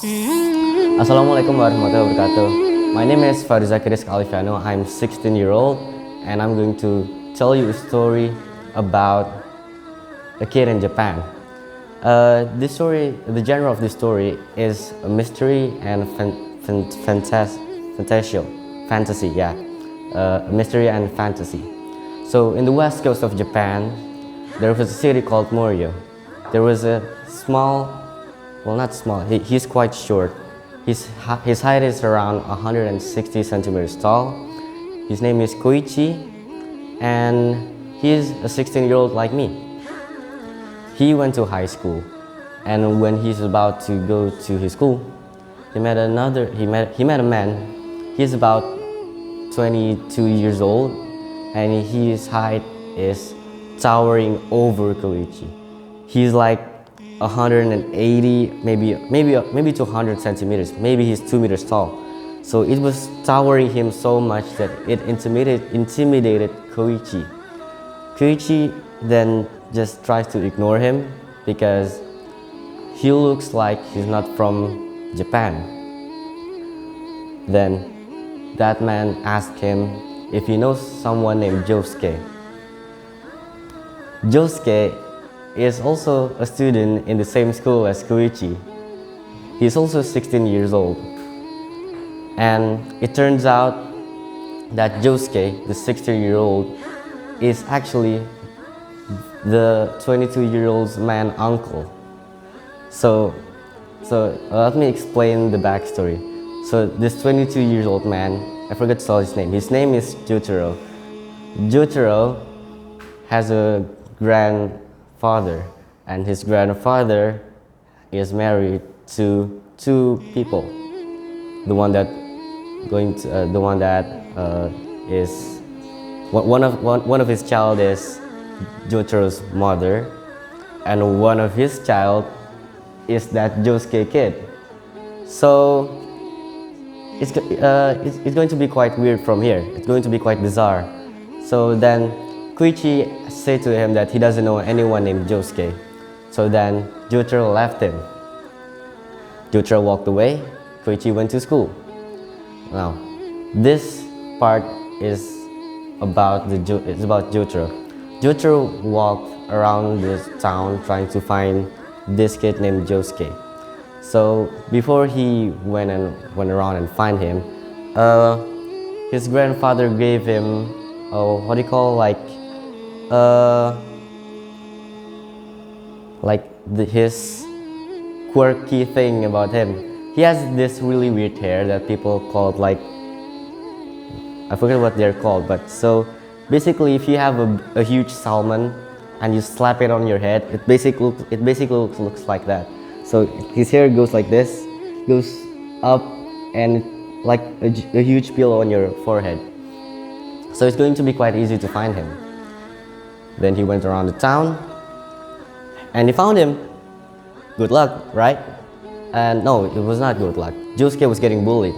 Assalamualaikum warahmatullahi wabarakatuh. My name is Fariza Kiris Kalifiano. I'm 16-year-old and I'm going to tell you a story about a kid in Japan. This story, the genre of this story is a mystery and fantasy, yeah. Mystery and fantasy. So in the west coast of Japan, there was a city called Morio. There was a small, well not small, he's quite short. His height is around 160 centimeters tall. His name is Koichi and he's a 16-year-old like me. He went to high school and when he's about to go to his school, he met a man. He's about 22 years old and his height is towering over Koichi. He's like 180, maybe 200 centimeters. Maybe he's 2 meters tall. So it was towering him so much that it intimidated Koichi. Koichi then just tries to ignore him because he looks like he's not from Japan. Then that man asked him if he knows someone named Josuke. Josuke is also a student in the same school as Koichi. He's also 16 years old. And it turns out that Josuke, the 16-year-old, is actually the 22-year-old's man uncle. So let me explain the backstory. So this 22-year-old man, I forgot to tell his name. His name is Jotaro. Jotaro has a grandfather, and his grandfather is married to two people. The one that is one of his child is Jotaro's mother, and one of his child is that Josuke kid. So it's going to be quite weird from here. It's going to be quite bizarre. So then Koichi said to him that he doesn't know anyone named Josuke. So then Jotaro left him. Jotaro walked away. Koichi went to school. Now, this part is about Jotaro. Jotaro walked around this town trying to find this kid named Josuke. So before he went around and find him, his grandfather gave him his quirky thing about him. He has this really weird hair that people call I forget what they're called, but so basically if you have a huge salmon and you slap it on your head, it basically looks like that. So his hair goes like this, goes up and like a huge pillow on your forehead. So it's going to be quite easy to find him. Then he went around the town and he found him. Good luck, right? And no, it was not good luck. Josuke was getting bullied.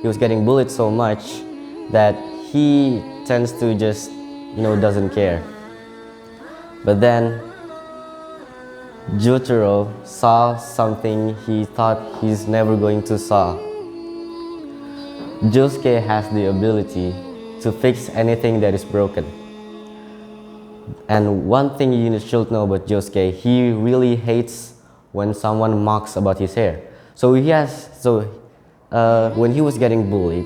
He was getting bullied so much that he tends to just, doesn't care. But then Jotaro saw something he thought he's never going to saw. Josuke has the ability to fix anything that is broken. And one thing you should know about Josuke, he really hates when someone mocks about his hair. So when he was getting bullied,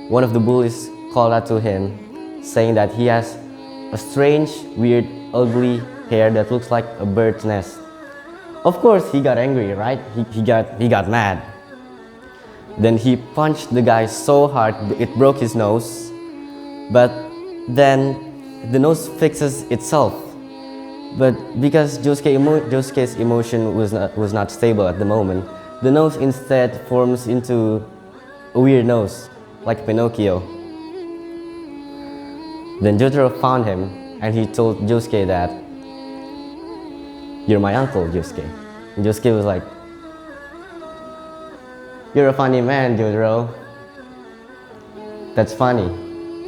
one of the bullies called out to him saying that he has a strange, weird, ugly hair that looks like a bird's nest. Of course, he got angry, right? He got mad. Then he punched the guy so hard it broke his nose. But then the nose fixes itself. But because Josuke's emotion was not stable at the moment, the nose instead forms into a weird nose, like Pinocchio. Then Jotaro found him and he told Josuke that, "You're my uncle, Josuke." And Josuke was like, "You're a funny man, Jotaro." "That's funny.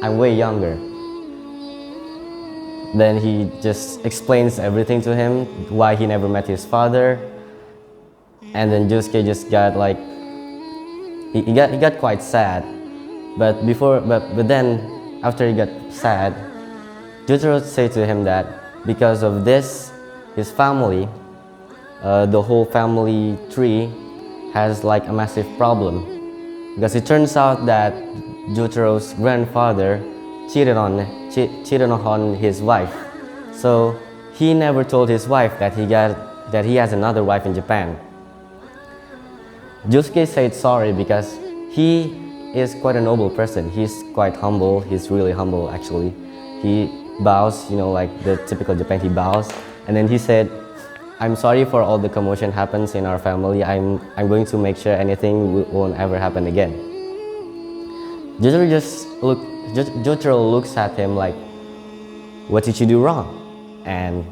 I'm way younger." Then he just explains everything to him, why he never met his father. And then Josuke just got like he got quite sad. But then after he got sad, Jotaro said to him that because of this, his family, the whole family tree, has like a massive problem. Because it turns out that Jotaro's grandfather cheated on his wife. So he never told his wife that he has another wife in Japan. Josuke said sorry because he is quite a noble person. He's quite humble. He's really humble actually. He bows, like the typical Japan, he bows. And then he said, I'm sorry for all the commotion happens in our family. I'm going to make sure anything won't ever happen again. Jotaro looks at him like, what did you do wrong? And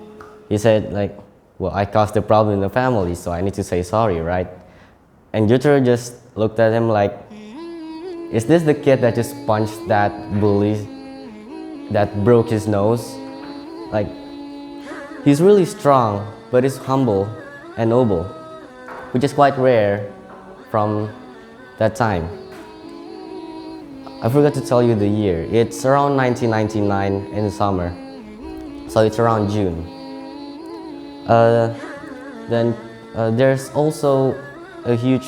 he said like, well, I caused the problem in the family, so I need to say sorry, right? And Jotaro just looked at him like, is this the kid that just punched that bully that broke his nose? Like, he's really strong, but he's humble and noble, which is quite rare from that time. I forgot to tell you the year. It's around 1999 in the summer, so it's around June. Then there's also a huge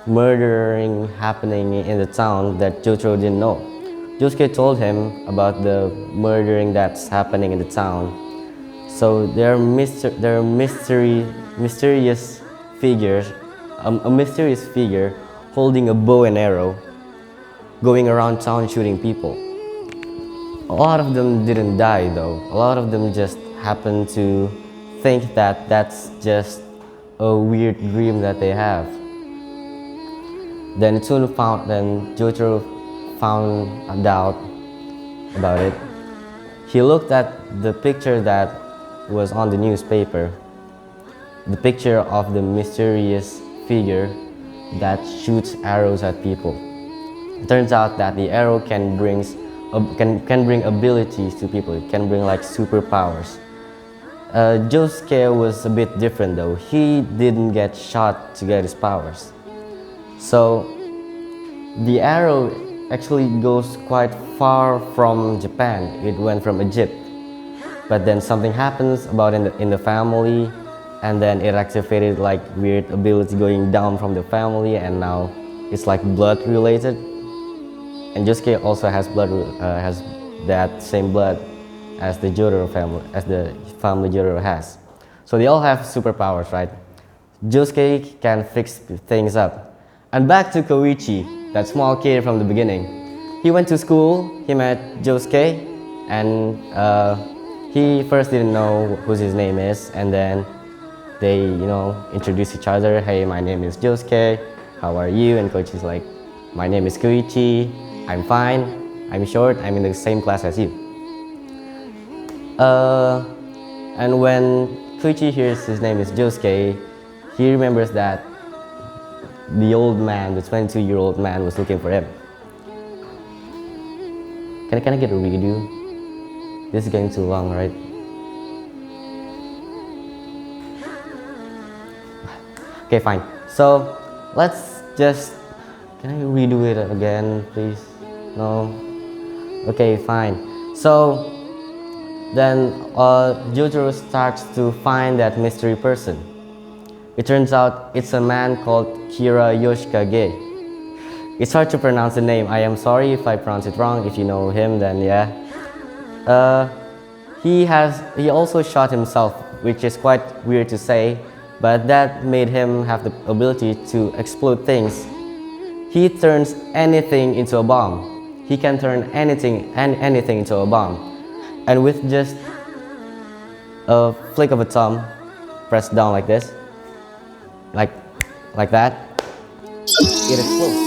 murdering happening in the town that Jotaro didn't know. Josuke told him about the murdering that's happening in the town. So there are mysterious figures, a mysterious figure holding a bow and arrow, going around town shooting people. A lot of them didn't die though. A lot of them just happened to think that that's just a weird dream that they have. Then Jotaro found out about it. He looked at the picture that was on the newspaper, the picture of the mysterious figure that shoots arrows at people. It turns out that the arrow can bring abilities to people. It can bring like superpowers. Josuke was a bit different though. He didn't get shot to get his powers. So the arrow actually goes quite far from Japan. It went from Egypt. But then something happens about in the family, and then it activated like weird ability going down from the family, and now it's like blood related. And Josuke also has has that same blood as the Jotaro family, as the family Jotaro has. So they all have superpowers, right? Josuke can fix things up. And back to Koichi, that small kid from the beginning. He went to school, he met Josuke, and he first didn't know who his name is, and then they, introduce each other. Hey, my name is Josuke, how are you? And Koichi's like, my name is Koichi, I'm fine, I'm short, I'm in the same class as you. And when Koichi hears his name is Josuke, he remembers that the old man, the 22-year-old man, was looking for him. Can I get a redo? This is getting too long, right? Okay, fine. So let's just, can I redo it again, please? No? Okay, fine. So then Jotaro starts to find that mystery person. It turns out it's a man called Kira Yoshikage. It's hard to pronounce the name. I am sorry if I pronounce it wrong. If you know him, then yeah. He also shot himself, which is quite weird to say, but that made him have the ability to explode things. He turns anything into a bomb. He can turn anything into a bomb. And with just a flick of a thumb, press down like this, like that, it explodes.